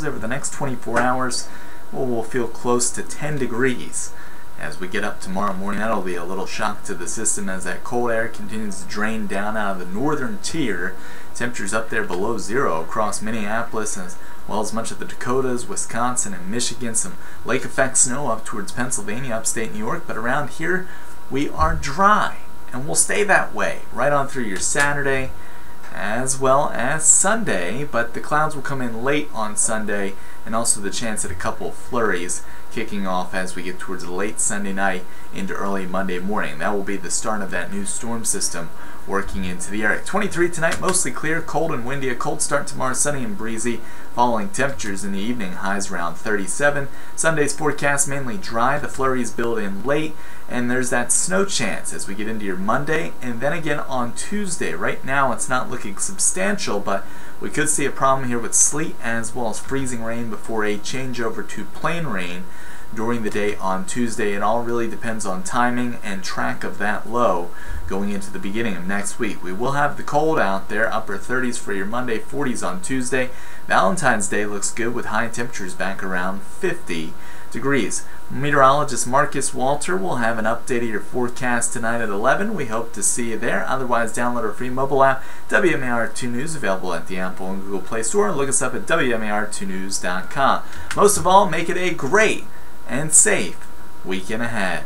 over the next 24 hours, we'll feel close to 10 degrees. As we get up tomorrow morning, that'll be a little shock to the system as that cold air continues to drain down out of the northern tier. Temperatures up there below zero across Minneapolis as well as much of the Dakotas, Wisconsin, and Michigan. Some lake effect snow up towards Pennsylvania, upstate New York, but around here we are dry and we'll stay that way right on through your Saturday as well as Sunday, but the clouds will come in late on Sunday and also the chance at a couple of flurries kicking off as we get towards late Sunday night into early Monday morning. That will be the start of that new storm system working into the area. 23 tonight, mostly clear, cold and windy. A cold start tomorrow, sunny and breezy. Falling temperatures in the evening, highs around 37. Sunday's forecast mainly dry. The flurries build in late, and there's that snow chance as we get into your Monday and then again on Tuesday. Right now it's not looking substantial, but we could see a problem here with sleet as well as freezing rain before a changeover to plain rain during the day on Tuesday. It all really depends on timing and track of that low going into the beginning of next week. We will have the cold out there, upper 30s for your Monday, 40s on Tuesday. Valentine's Day looks good with high temperatures back around 50 degrees. Meteorologist Marcus Walter will have an update of your forecast tonight at 11. We hope to see you there. Otherwise, download our free mobile app, WMAR 2 News, available at the Apple and Google Play Store. Look us up at WMAR2news.com. Most of all, make it a great and safe weekend ahead.